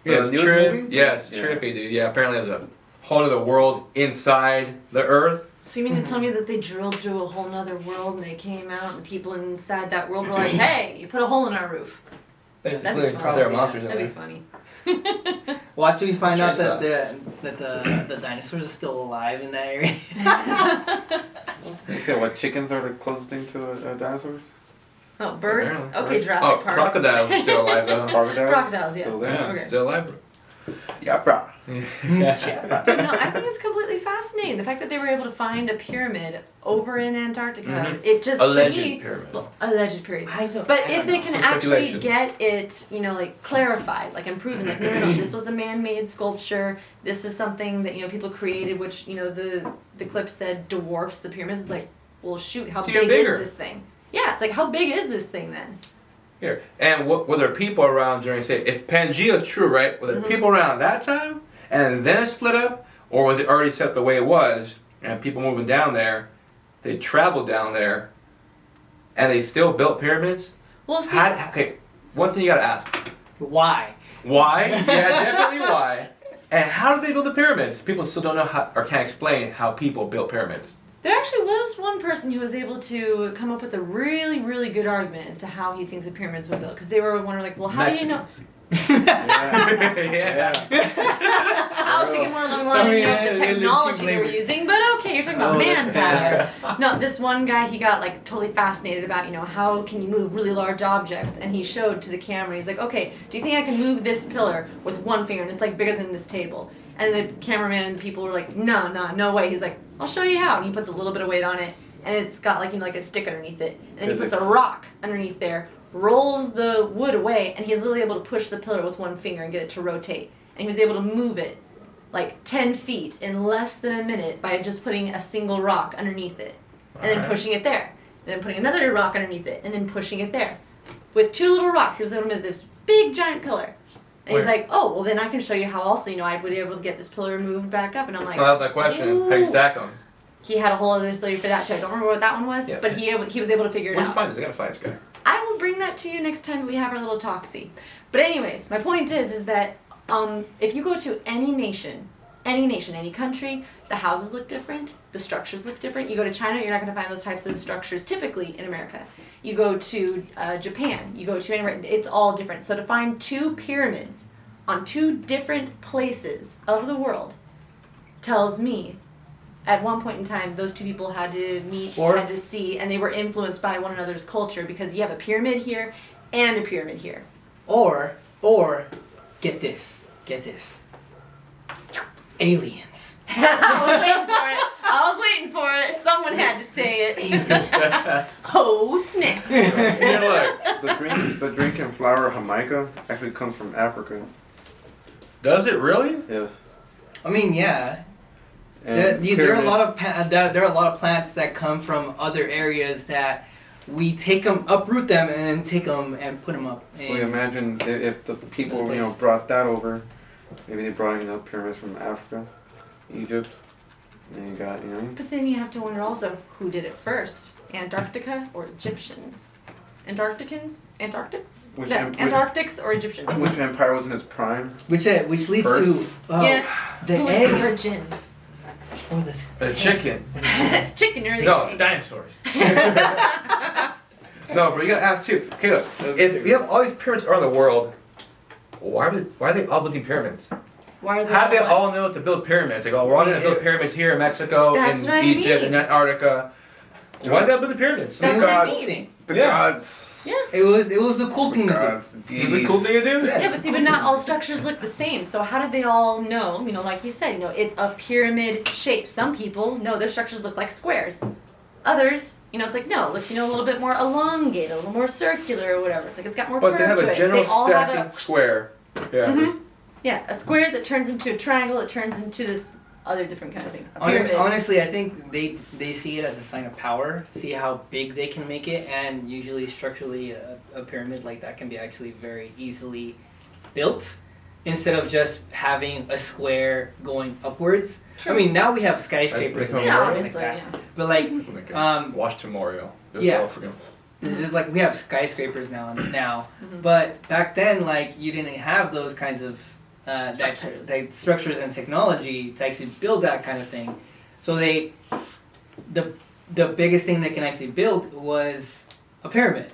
Yeah, it's newest movie? Yeah, it's Yeah. trippy, dude. Yeah, apparently there's a whole other world inside the Earth. So you mean to tell me that they drilled through a whole nother world and they came out and the people inside that world were like, hey, you put a hole in our roof. That'd be fun. There are monsters in That'd be there. funny. Watch we find out Strange that the dinosaurs are still alive in that area. You said what? Chickens are the closest thing to dinosaurs? Oh, birds? Apparently, Okay, right? Jurassic Park. Crocodiles are still alive though. Crocodiles? Crocodiles, yes. Still there? Yeah, Okay. still alive. Yeah, bro. Dude, no, I think it's completely fascinating. The fact that they were able to find a pyramid over in Antarctica, Mhm. it just, Alleged to me, pyramid. well, alleged pyramid. I don't, But I if don't they know. can Some actually speculation. get it, you know, like clarified, like and proven, like no, this was a man-made sculpture. This is something that, you know, people created, which, you know, the clip said dwarfs the pyramids. It's like, well, shoot, how It's big even bigger. is this thing? Yeah, it's like, how big is this thing then? Here. And were there people around during, say, if Pangea is true, right? Were there Mhm. people around that time and then it split up? Or was it already set the way it was and people moving down there, they traveled down there and they still built pyramids? Well, see, Okay, one thing you gotta ask. Why? Why? Yeah, definitely why. And how did they build the pyramids? People still don't know how, or can't explain how people built pyramids. there actually was one person who was able to come up with a really, really good argument as to how he thinks the pyramids were built. Because they were wondering, like, well, how do you know? Mexicans. Yeah. I was thinking more along the lines of the technology they were using, but okay, you're talking about Oh, that's manpower. No, this one guy, he got like totally fascinated about, you know, how can you move really large objects, and he showed to the camera. He's like, okay, do you think I can move this pillar with one finger, and it's like bigger than this table? And the cameraman and the people were like, no way. He's like, I'll show you how, and he puts a little bit of weight on it, and it's got like, you know, like a stick underneath it, and then he puts a rock underneath there, rolls the wood away, and he's literally able to push the pillar with one finger and get it to rotate. And he was able to move it like 10 feet in less than a minute by just putting a single rock underneath it, and then Alright. pushing it there, and then putting another rock underneath it, and then pushing it there. With two little rocks, he was able to make this big giant pillar. And he's Wait. like, oh, well then I can show you how also, you know, I would be able to get this pillar moved back up. And I'm like, Well, that's my question. How do you Ooh. stack them? he had a whole other theory for that too. I don't remember what that one was, Yeah. but he was able to figure it Where'd you out. find this? I gotta find this guy. I will bring that to you next time we have our little talksy. But anyways, my point is that if you go to any nation, any country, the houses look different, the structures look different. You go to China, you're not going to find those types of structures typically in America. You go to Japan, you go to anywhere, it's all different. So to find two pyramids on two different places of the world tells me at one point in time, those two people had to meet, Or- had to see, and they were influenced by one another's culture because you have a pyramid here and a pyramid here. Or, get this. Aliens. I was waiting for it. Someone had to say it. Oh, snap. Here, look. The drink and flower Jamaica actually comes from Africa. Does it really? Yes. I mean, yeah. And There are a lot pyramids. of there are a lot of plants that come from other areas that we take them, uproot them, and then take them and put them up. So you imagine if the people Place. brought that over, maybe they brought pyramids from Africa, Egypt, and you got But then you have to wonder also who did it first, Antarctica or Egyptians? Antarcticans? Antarctics? Which No, em- which- Antarctics or Egyptians? which empire was in its prime. which leads First? to Yeah. the Who was the egg virgin? or the A chicken. Chicken or the No, egg? dinosaurs. No, but you gotta ask too. Okay, look. If we have all these pyramids around the world, why are they all building pyramids? Why are they How do they what? all know to build pyramids? Like, oh, we're all gonna build pyramids here in Mexico, That's in what I Egypt, mean. in Antarctica. Why they build the pyramids? That's the what I gods. mean. The Yeah. gods. It was the cool thing to do. Gods. Is it a cool thing to do? Yeah, but see, but not all structures look the same. So how did they all know? You know, like you said, it's a pyramid shape. Some people know their structures look like squares. Others, it's like no, it looks a little bit more elongated, a little more circular or whatever. It's like it's got more But curve they have to a it. general They all have stacking a square. Yeah. Mhm. yeah, a square that turns into a triangle that turns into this other different kind of thing. A pyramid. Honestly, I think they see it as a sign of power. See how big they can make it, and usually structurally, a pyramid like that can be actually very easily built, instead of just having a square going upwards. True. I mean, now we have skyscrapers Like and yeah, Memorial? things obviously, like that. yeah. But like, Washington Memorial. Just yeah. all forget. this is like we have skyscrapers now, Mhm. but back then, like you didn't have those kinds of Structures. structures and technology to actually build that kind of thing. So the biggest thing they can actually build was a pyramid.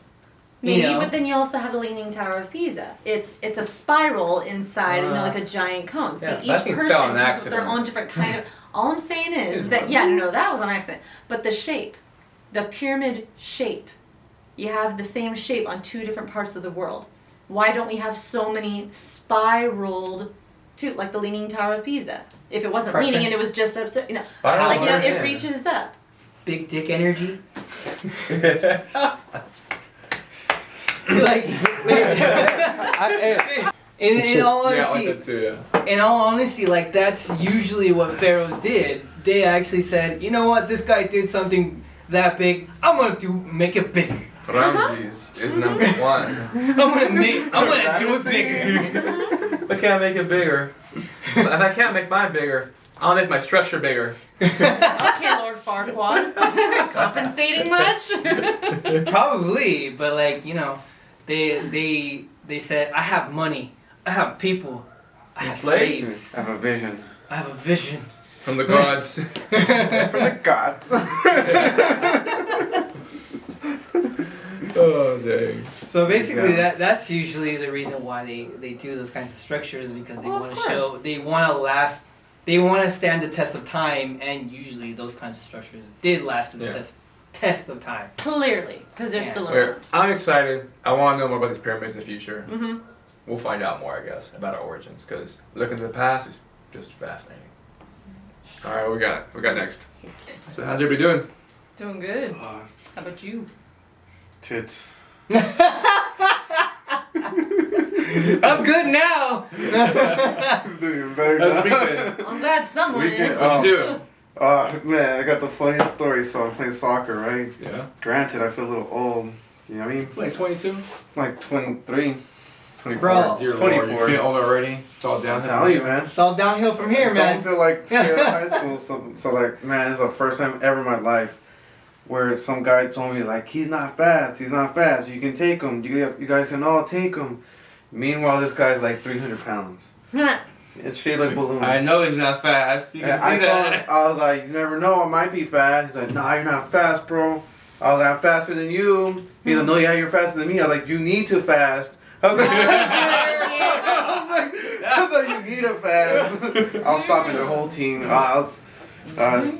Maybe, You know? but then you also have the Leaning Tower of Pisa. It's a spiral inside, like a giant cone. So Yeah, that each thing person fell on comes with their accident. own different kind of. All I'm saying It is is that fun. no, that was an accident. But the shape, the pyramid shape, you have the same shape on two different parts of the world. Why don't we have so many spiraled too, like the Leaning Tower of Pisa. If it wasn't leaning and it was just upside, you know, Spiral like, you know, again. it reaches up. Big dick energy. Like, in all Yeah, I honesty, like that too. Yeah. in all honesty, like that's usually what pharaohs did. They actually said, you know what, this guy did something that big. I'm gonna make it bigger. Ramses is number one. I'm gonna do it bigger. I can't make it bigger. If I can't make mine bigger, I'll make my structure bigger. Okay, Lord Farquaad. Compensating much? Probably, but like, you know, they said, I have money, I have people, I have Slaves? slaves, I have a vision. I have a vision. From the gods. From the gods. Oh, dang. So basically, Yeah. that's usually the reason why they do those kinds of structures, because they Well, of want to show, course. they want to last, they want to stand the test of time, and usually those kinds of structures did last the Yeah. test of time. Clearly, because they're Yeah. still Wait, around. I'm excited. I want to know more about these pyramids in the future. Mm-hmm. We'll find out more, I guess, about our origins. Because looking to the past is just fascinating. All right, we got next. So how's everybody doing? Doing good. Oh, How about you? tits. I'm good now. Doing better How's now. the week been? I'm glad someone Weekend- is. What'd you do? Man, I got the funniest story. So I'm playing soccer, right? Yeah. Granted, I feel a little old. You know what I mean? Like 22? Like 23, 24. Bro. Dear Lord, 24. you're feeling old already. It's all I'm downhill. telling you, man. It's all downhill from here, I man. don't feel like straight out of high school. So like, man, this is the first time ever in my life where some guy told me like, he's not fast. You can take him. You guys can all take him. Meanwhile, this guy's like 300 pounds. It's shaped like a balloon. I know he's not fast. You can And see I that. I was like, you never know, I might be fast. He's like, nah, you're not fast, bro. I was like, I'm faster than you. He's like, no, yeah, you're faster than me. I was like, you need to fast. I was like, I was like, you need to fast. I was stopping the whole team.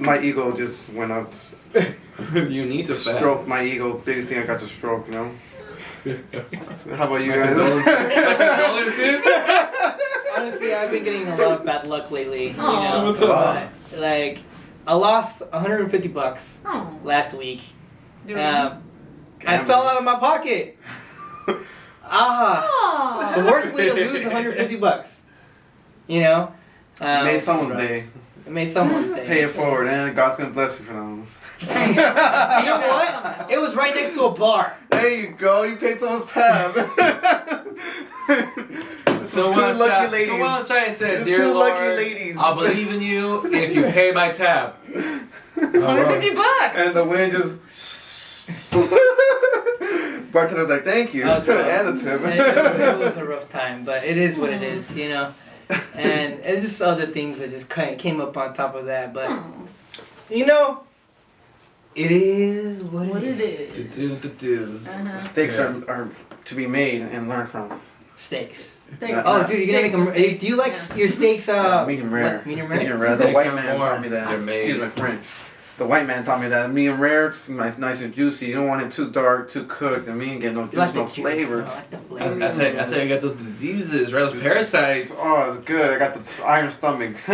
My ego just went up. You need to fast. Stroke my ego. Biggest thing I got to stroke, you know? How about you guys? Condolences. Honestly, I've been getting a lot of bad luck lately. You Aw. know, What's up? but, like, I lost $150 Oh. last week. Doing I fell out of my pocket. It's the Oh. worst way to lose $150. You know? Made someone's day. It made someone's day. Pay it forward, and God's gonna bless you for them. You know what? It was right next to a bar. There you go. You paid someone's tab. So Two what lucky I'm ladies. trying to say, Two dear Lord, lucky ladies. I'll believe in you if you pay my tab. $150. And the wind just. Bartender's like, thank you. That was rough. And the tip. It was a rough time, but it is what it is, you know? And it's just other things that just kind of came up on top of that, but, Oh. you know, it is what What it it is. is. Uh-huh. Mistakes Yeah. are to be made and learned from. Steaks. There you Oh, go. Oh, dude, you're gonna make Steaks them. and Do you like steaks. your steaks? Medium rare. what, medium Medium rare? rare. The Steaks white are man more- taught me that. they're made. Excuse my French. The white man taught me that medium rare, it's nice and juicy. You don't want it too dark, too cooked. I mean, get no juice, You like no the juice. flavor. I like the That's, flavor. that's how you get those diseases, right? Those parasites. Oh, it's good. I got the iron stomach. You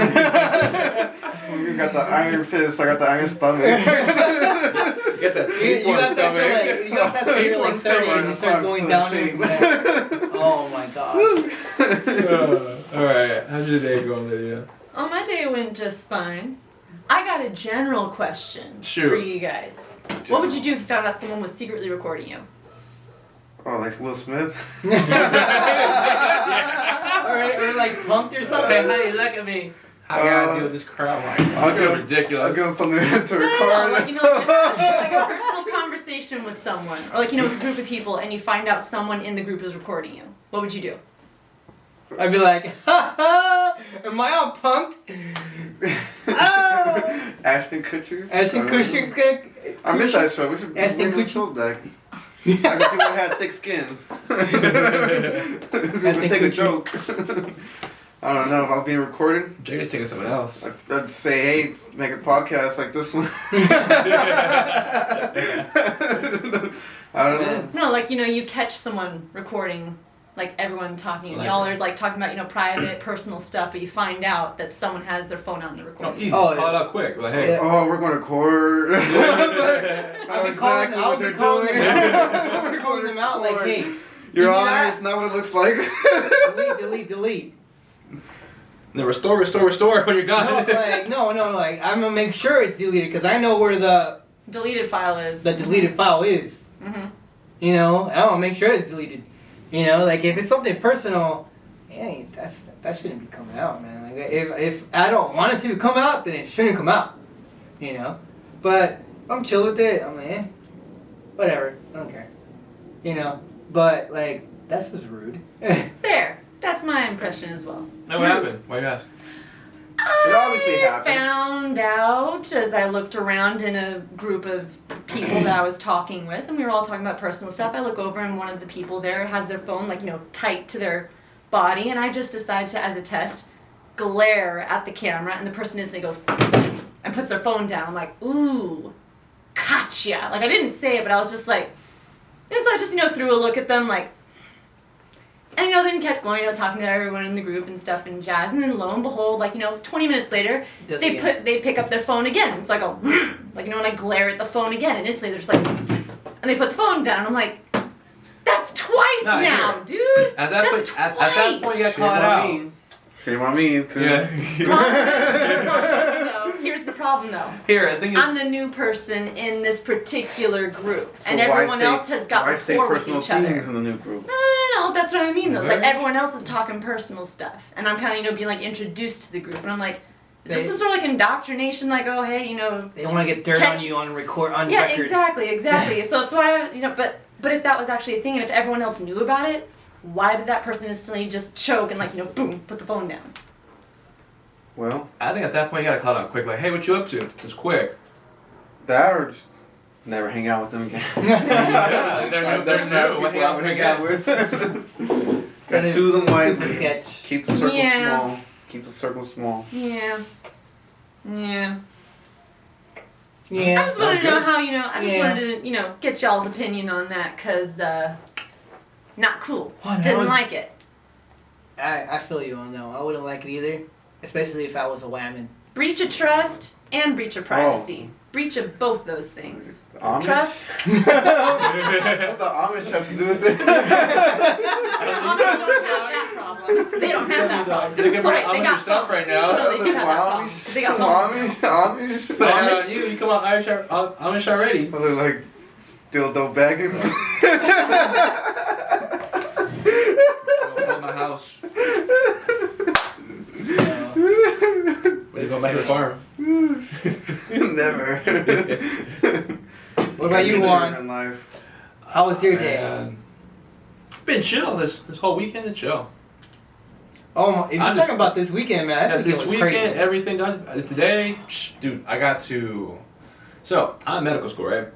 got the iron fist. I got the iron stomach. You get that You tapeworm got that till stomach. like, you got that till you're like 30 and you start going down from there. Oh my god. All right, how's your day going, Lydia? Oh, my day went just fine. I got a general question Shoot. for you guys. What would you do if you found out someone was secretly recording you? Oh, like Will Smith? Or like punked or Hey, something. how you look at me? I gotta deal with this crowd. I'll I'm give- ridiculous. I'll give him something to No, record. like, you know, like a personal conversation with someone, or like, you know, with a group of people, and you find out someone in the group is recording you. What would you do? I'd be like, ha ha! Am I all punked? Oh! Ashton Kutcher? Ashton Kutcher's gonna. I miss that show. We should Ashton bring that Kutcher. show back. I wish people had thick skin. People Ashton would take a Kutcher. joke. I don't know if I was being recorded. Jake is taking someone else. I'd say, hey, make a podcast like this one. I don't know. No, like, you know, you catch someone recording, like everyone talking, and Like y'all that. are like talking about, you know, private, personal stuff, but you find out that someone has their phone on the Oh, recording. easy. Oh, Just call it out quick. We're like, hey. Yeah. Oh, we're going to court. I I'll know be calling, exactly I'll what be they're calling doing. them out, calling them out like, hey, Your give me Honor, that. it's not what it looks like. delete. No, restore when you're gone. No, like I'm gonna make sure it's deleted because I know where the Deleted file is. deleted file is. Mm-hmm. You know, I want to make sure it's deleted. You know, like if it's something personal, yeah, that shouldn't be coming out, man. Like if I don't want it to come out, then it shouldn't come out. You know, but I'm chill with it. I'm like, whatever, I don't care. You know, but like that's just rude. There. That's my impression as well. No, what happened? Why you ask? It obviously I happened. found out as I looked around in a group of people that I was talking with, and we were all talking about personal stuff. I look over, and one of the people there has their phone, like, you know, tight to their body, and I just decided to, as a test, glare at the camera, and the person instantly goes and puts their phone down. I'm like, ooh, gotcha. Like, I didn't say it, but I was just like, and so I just, you know, threw a look at them, like. And, you know, then kept going, you know, talking to everyone in the group and stuff and jazz. And then lo and behold, like, you know, 20 minutes later, Does they again. pick up their phone again. And so I go, like, you know, and I glare at the phone again. And instantly they're just like, and they put the phone down. I'm like, that's twice Nah, now, here. dude. At that That's point, twice. at that point, you gotta call it out. Shame on me, too. Here's the problem, though. Here, I think. I'm the new person in this particular group. So And why everyone say- else has got why say rapport with personal each other. things in the new group? No, that's what I mean though. It's like Right. everyone else is talking personal stuff. And I'm kind of, you know, being like introduced to the group. And I'm like, is this They- some sort of like indoctrination? Like, oh, hey, you know. They want to get dirt Catch- on you on Yeah, record. exactly. So it's why, you know, but if that was actually a thing and if everyone else knew about it, why did that person instantly just choke and like, you know, boom, put the phone down? Well, I think at that point you gotta call it out quick. Like, hey, what you up to? Just quick. that or just never hang out with them again. Yeah, they're new. What People I would hang out with. That is Choose them super wisely. sketch. Keep the circle Yeah. small. Keep the circle small. Yeah. Yeah. I just wanted Sounds to know good. how, you know, I just Yeah. wanted to, you know, get y'all's opinion on that because, not cool. Oh, that Didn't was- like it. I feel you on that one. I wouldn't like it either, especially if I was a whammon. Breach of trust and breach of privacy. Breach of both those things. The Amish? Trust. What the Amish have to do with it? The Amish don't have that problem. They don't have that problem. You can Oh, bring wait, they Amish got yourself phones. right now. So they do have that problem. They got phones. Amish? Put it out on you. You come out Amish already. So they're like dildo baggins. Build my house. No. We're going back to the farm. Never. What about you, Juan? In life. How was your day? Man. Been chill this whole weekend. It's chill. Oh, my, if you're I'm talking just- about this weekend, man, Yeah, this this weekend was weekend, crazy. everything done. Today, dude, I got to. So I'm in medical school, right?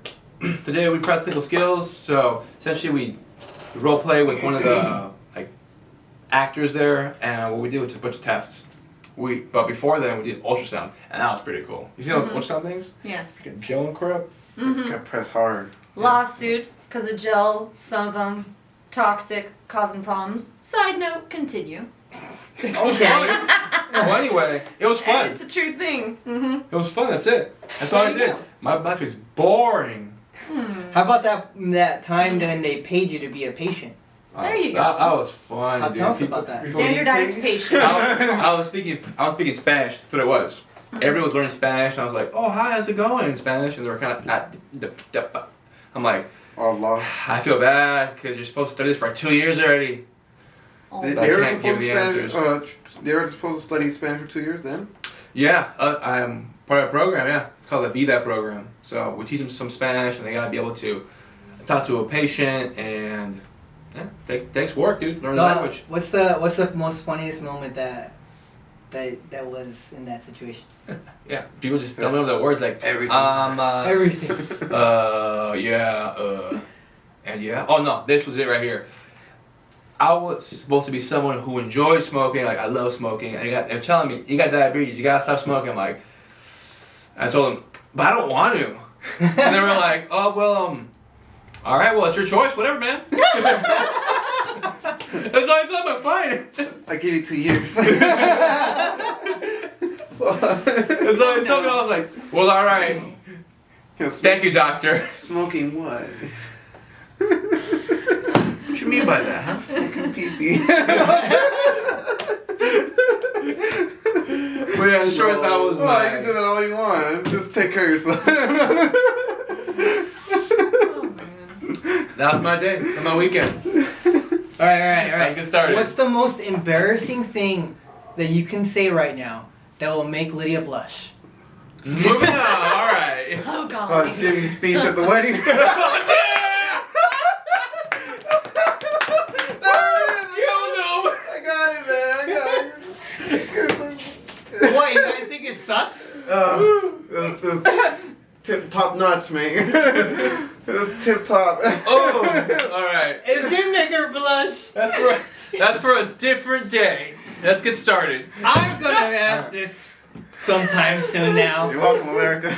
Today we press clinical skills. So essentially we role play with one of the like actors there, and what we do is a bunch of tests. But before then we did ultrasound, and that was pretty cool. You see those ultrasound things? Yeah. Freaking gel and crap. Mm-hmm. Gotta press hard. Lawsuit because of gel. Some of them toxic, causing problems. Side note, continue. Okay. Well, anyway, it was fun. It's a true thing. Mm-hmm. It was fun. That's it. That's all I There you did. My life is boring. How about that time when they paid you to be a patient? There you go. That was fun. How dude. tell us People- about that. People eat Standardized pig? patient. I was speaking Spanish. That's what it was. Everybody was learning Spanish, and I was like, "Oh, hi, how's it going?" in Spanish, and they were kind of. I'm like, Allah. I feel bad because you're supposed to study this for 2 years already. Oh. They, I they were can't give supposed the to answers. they were supposed to study Spanish for 2 years then? Yeah, I'm part of a program. Yeah, it's called the VIDA program. So we teach them some Spanish, and they gotta be able to talk to a patient and thanks work, dude. Learn the language. What's the most funniest moment that was in that situation? Yeah, people just don't know the words like Everything. Everything. and yeah. Oh no, this was it right here. I was supposed to be someone who enjoys smoking, like I love smoking, and they're telling me, you got diabetes, you gotta stop smoking. I'm like, I told them, but I don't want to. And they were like, oh well, all right, well it's your choice, whatever, man. That's why I told him I'm fine. I give you 2 years. That's why I told him. I was like, well, all right. Thank you, doctor. Smoking what? What you mean by that, huh? Smoking pee-pee. But yeah, in short, that was Oh, my... you can do that all you want. Just take care of yourself. Oh man. That was my day. And my weekend. All right. Get started. What's the most embarrassing thing that you can say right now that will make Lydia blush? Moving on. All right. Oh god. Oh, Jimmy's speech at the wedding. I got it, man. I got it. What, you guys think it sucks? That's tip top notch, man. That's tip top. Oh, all right. It did make her blush. That's for a different day. Let's get started. I'm gonna ask this sometime soon now. You're welcome, America.